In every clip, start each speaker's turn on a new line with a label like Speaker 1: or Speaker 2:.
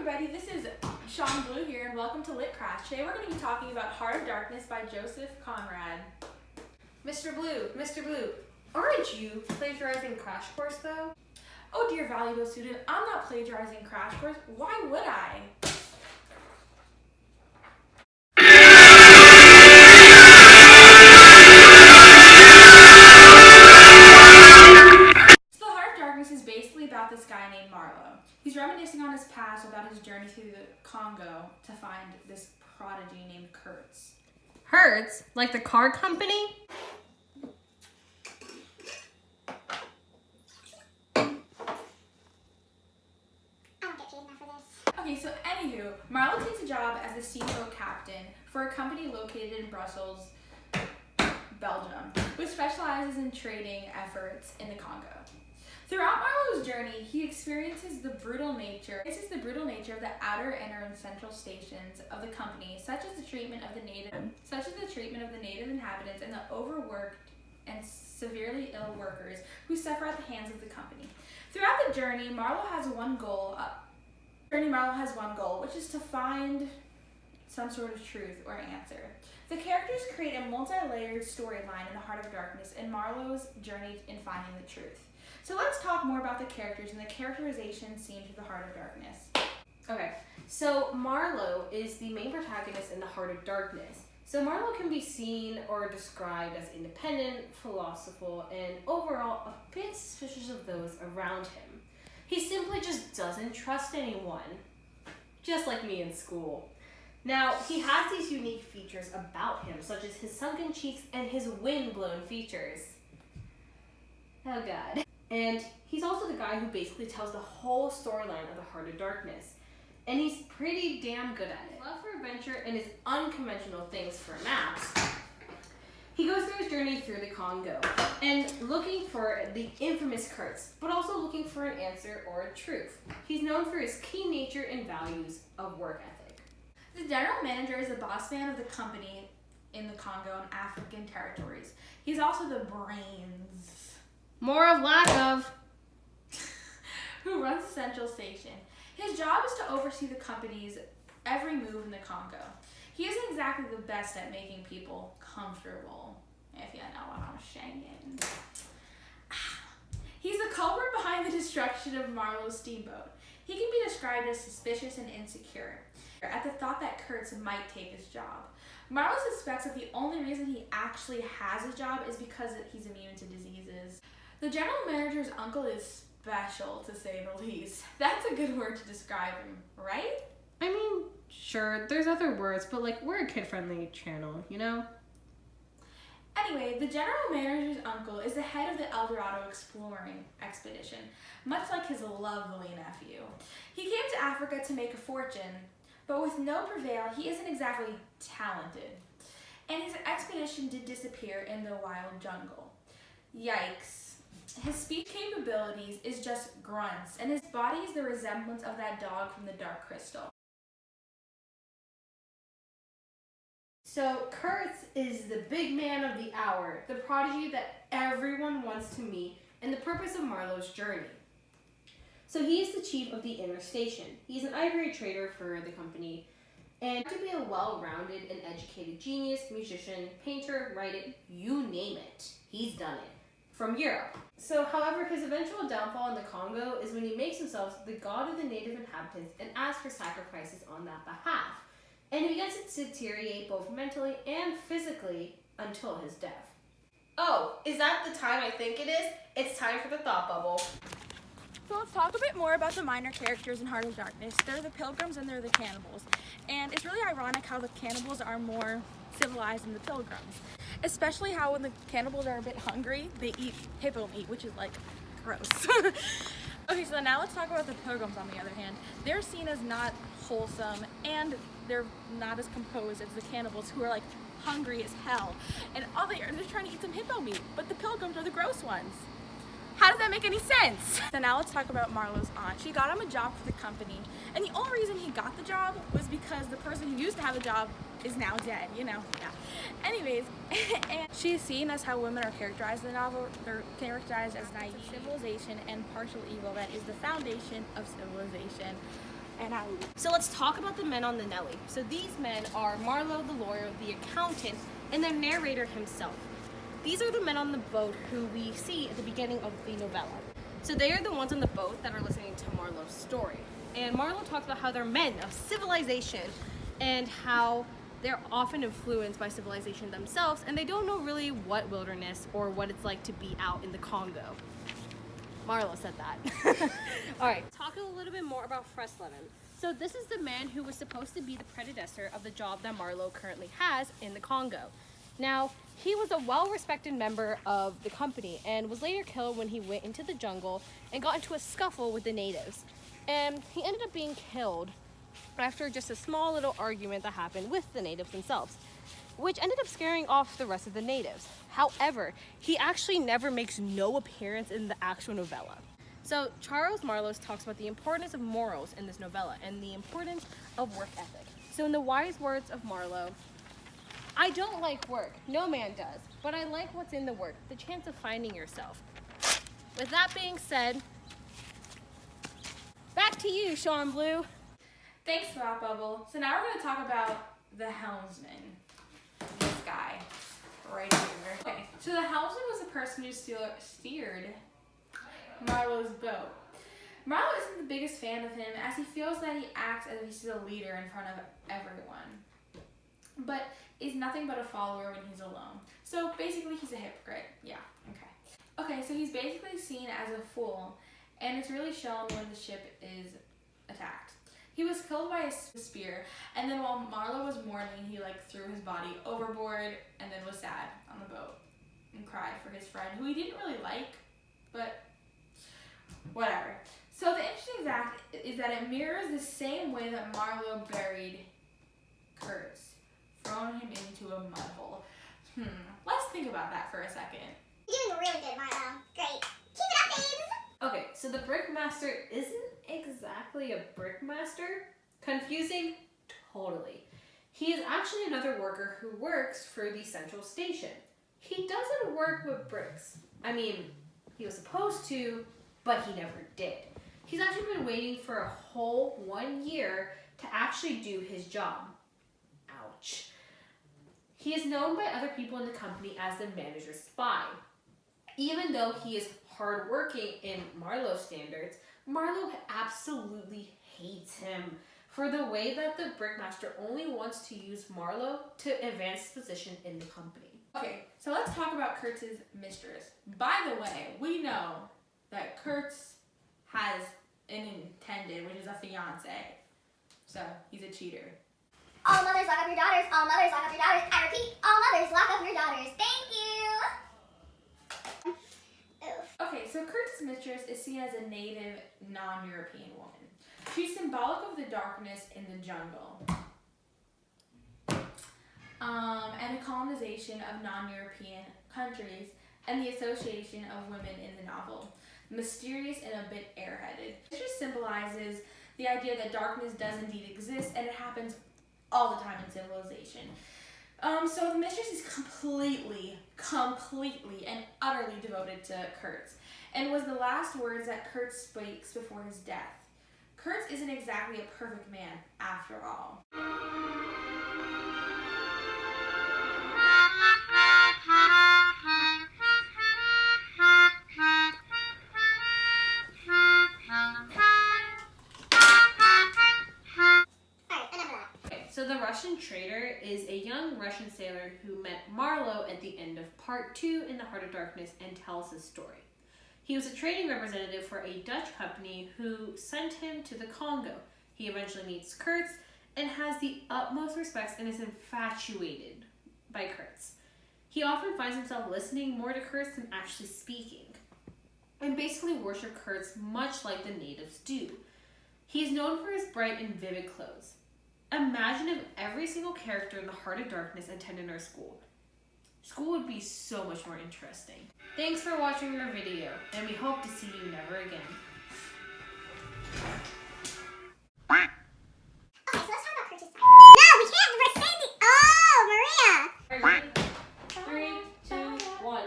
Speaker 1: everybody, this is Sean Blue here and welcome to Lit Crash. Today we're going to be talking about Heart of Darkness by Joseph Conrad.
Speaker 2: Mr. Blue, aren't you plagiarizing Crash Course though?
Speaker 1: Oh dear valuable student, I'm not plagiarizing Crash Course. Why would I? So The Heart of Darkness is basically about this guy named Marlowe. He's reminiscing on his past about his journey through the Congo to find this prodigy named Kurtz.
Speaker 2: Hertz? Like the car company?
Speaker 1: Okay, so anywho, Marlowe takes a job as the steamboat captain for a company located in Brussels, Belgium, which specializes in trading efforts in the Congo. Throughout Marlowe's journey, he experiences the brutal nature of the outer, inner, and central stations of the company, such as the treatment of the native inhabitants and the overworked and severely ill workers who suffer at the hands of the company. Throughout the journey, Marlowe has one goal, which is to find some sort of truth or answer. The characters create a multi-layered storyline in the Heart of Darkness and Marlowe's journey in finding the truth. So let's talk more about the characters and the characterization seen through the Heart of Darkness.
Speaker 2: Okay, so Marlowe is the main protagonist in the Heart of Darkness. So Marlowe can be seen or described as independent, philosophical, and overall a bit suspicious of those around him. He simply just doesn't trust anyone. Just like me in school. Now, he has these unique features about him, such as his sunken cheeks and his wind-blown features. Oh god. And he's also the guy who basically tells the whole storyline of the Heart of Darkness. And he's pretty damn good at it. His love for adventure and his unconventional things for maps. He goes through his journey through the Congo and looking for the infamous Kurtz, but also looking for an answer or a truth. He's known for his keen nature and values of work ethic.
Speaker 1: The general manager is the boss man of the company in the Congo and African territories. He's also the brains.
Speaker 2: More of lack of.
Speaker 1: Who runs the central station. His job is to oversee the company's every move in the Congo. He isn't exactly the best at making people comfortable, if you know what I'm saying. He's the culprit behind the destruction of Marlowe's steamboat. He can be described as suspicious and insecure at the thought that Kurtz might take his job. Marlowe suspects that the only reason he actually has a job is because he's immune to diseases. The general manager's uncle is special, to say the least. That's a good word to describe him, right?
Speaker 2: I mean, sure, there's other words, but like, we're a kid-friendly channel, you know?
Speaker 1: Anyway, the general manager's uncle is the head of the El Dorado exploring expedition, much like his lovely nephew. He came to Africa to make a fortune, but with no prevail, he isn't exactly talented. And his expedition did disappear in the wild jungle. Yikes. His speech capabilities is just grunts, and his body is the resemblance of that dog from the Dark Crystal.
Speaker 2: So Kurtz is the big man of the hour, the prodigy that everyone wants to meet, and the purpose of Marlowe's journey. So he is the chief of the inner station. He's an ivory trader for the company, and to be a well-rounded and educated genius, musician, painter, writer, you name it. He's done it. From Europe. So, however, his eventual downfall in the Congo is when he makes himself the god of the native inhabitants and asks for sacrifices on that behalf. And he begins to deteriorate both mentally and physically until his death. Oh, is that the time I think it is? It's time for the thought bubble.
Speaker 1: So let's talk a bit more about the minor characters in Heart of Darkness. They're the pilgrims and they're the cannibals. And it's really ironic how the cannibals are more civilized than the pilgrims. Especially how when the cannibals are a bit hungry, they eat hippo meat, which is like gross. Okay, so now let's talk about the pilgrims on the other hand. They're seen as not wholesome and they're not as composed as the cannibals who are like hungry as hell. And all they're trying to eat some hippo meat, but the pilgrims are the gross ones. How does that make any sense? So now let's talk about Marlowe's aunt. She got him a job for the company, and the only reason he got the job was because the person who used to have the job is now dead, you know, yeah. Anyways, and she is seen as how women are characterized in the novel. They're characterized as naive civilization and partial evil that is the foundation of civilization. and out.
Speaker 2: So let's talk about the men on the Nelly. So these men are Marlowe the lawyer, the accountant, and the narrator himself. These are the men on the boat who we see at the beginning of the novella. So they are the ones on the boat that are listening to Marlowe's story. And Marlowe talks about how they're men of civilization and how they're often influenced by civilization themselves, and they don't know really what wilderness or what it's like to be out in the Congo. Marlowe said that. All right, talk a little bit more about Fresleben. So this is the man who was supposed to be the predecessor of the job that Marlowe currently has in the Congo. Now, he was a well-respected member of the company and was later killed when he went into the jungle and got into a scuffle with the natives. And he ended up being killed after just a small little argument that happened with the natives themselves, which ended up scaring off the rest of the natives. However, he actually never makes no appearance in the actual novella. So Charles Marlowe talks about the importance of morals in this novella and the importance of work ethic. So in the wise words of Marlowe, "I don't like work, no man does, but I like what's in the work, the chance of finding yourself." With that being said, back to you, Sean Blue.
Speaker 1: Thanks, Thought Bubble. So now we're going to talk about the helmsman. This guy, right here. Okay, so the helmsman was the person who steered Marlowe's boat. Marlowe isn't the biggest fan of him, as he feels that he acts as if he's a leader in front of everyone, but is nothing but a follower when he's alone. So basically, he's a hypocrite. Yeah, okay. Okay, so he's basically seen as a fool, and it's really shown when the ship is attacked. He was killed by a spear, and then while Marlowe was mourning, he threw his body overboard and then was sad on the boat and cried for his friend, who he didn't really like, but whatever. So the interesting fact is that it mirrors the same way that Marlowe buried Kurtz, throwing him into a mud hole. Let's think about that for a second.
Speaker 3: You're doing really good, Marlowe. Great. Keep it up, babes!
Speaker 2: Okay, so the brickmaster isn't exactly a brickmaster. Confusing? Totally. He is actually another worker who works for the central station. He doesn't work with bricks. I mean, he was supposed to, but he never did. He's actually been waiting for a whole 1 year to actually do his job. Ouch. He is known by other people in the company as the manager's spy. Even though he is hardworking in Marlowe's standards, Marlowe absolutely hates him for the way that the brickmaster only wants to use Marlowe to advance his position in the company.
Speaker 1: Okay, so let's talk about Kurtz's mistress. By the way, we know that Kurtz has an intended, which is a fiance. So he's a cheater.
Speaker 3: All mothers lock up your daughters. All mothers lock up your daughters. I repeat, all mothers lock up your daughters. Thank you. Oof.
Speaker 1: Okay, so Kurtz's mistress is seen as a native, non-European woman. She's symbolic of the darkness in the jungle. And the colonization of non-European countries and the association of women in the novel. Mysterious and a bit airheaded. It just symbolizes the idea that darkness does indeed exist and it happens all the time in civilization. So the mistress is completely and utterly devoted to Kurtz, and was the last words that Kurtz speaks before his death. Kurtz isn't exactly a perfect man, after all.
Speaker 2: So the Russian trader is a young Russian sailor who met Marlowe at the end of part 2 in The Heart of Darkness and tells his story. He was a trading representative for a Dutch company who sent him to the Congo. He eventually meets Kurtz and has the utmost respect and is infatuated by Kurtz. He often finds himself listening more to Kurtz than actually speaking, and basically worships Kurtz much like the natives do. He is known for his bright and vivid clothes. Imagine if every single character in The Heart of Darkness attended our school. School would be so much more interesting. Thanks for watching our video, and we hope to see you never again.
Speaker 3: Okay, so let's talk about Kurtz's side. No, we can't. We're saying the. Oh, Maria.
Speaker 2: Ready? 3, 2, 1.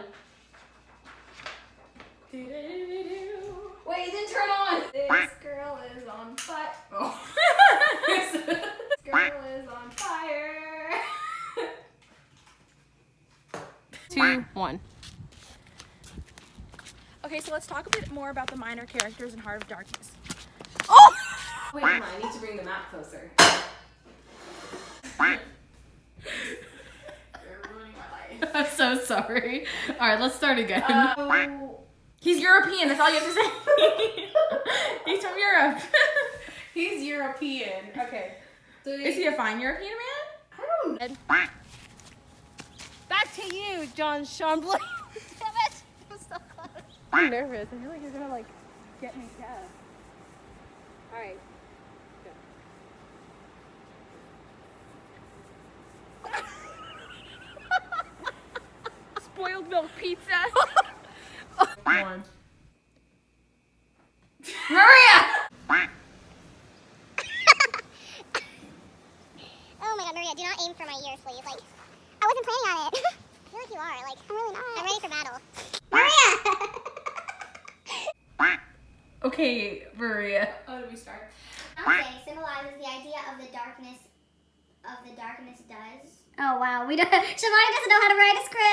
Speaker 2: Wait, it didn't turn on!
Speaker 1: This girl is on fire. Oh.
Speaker 2: 2, 1.
Speaker 1: Okay, so let's talk a bit more about the minor characters in Heart of Darkness.
Speaker 2: Oh! Wait, hold on. I need to bring the map closer.
Speaker 1: You're ruining my life.
Speaker 2: I'm so sorry. All right, let's start again.
Speaker 1: He's European, that's all you have to say. He's from Europe.
Speaker 2: He's European. Okay. So
Speaker 1: Is he a fine European man?
Speaker 2: I don't know. Back to you, John Chambly.
Speaker 3: Damn it! I'm so close.
Speaker 1: I'm nervous. I feel like you're gonna like get me deaf.
Speaker 2: All right.
Speaker 1: Spoiled milk pizza.
Speaker 2: 1. Maria!
Speaker 3: Oh my god, Maria, do not aim for my ears, please. Like, I wasn't planning on it. I feel like you are. Like, I'm really not. I'm ready for battle. Maria!
Speaker 2: Okay, Maria.
Speaker 1: Oh, did we start?
Speaker 3: Something symbolizes the idea of the darkness does. Oh wow, Shivani doesn't know how to write a script.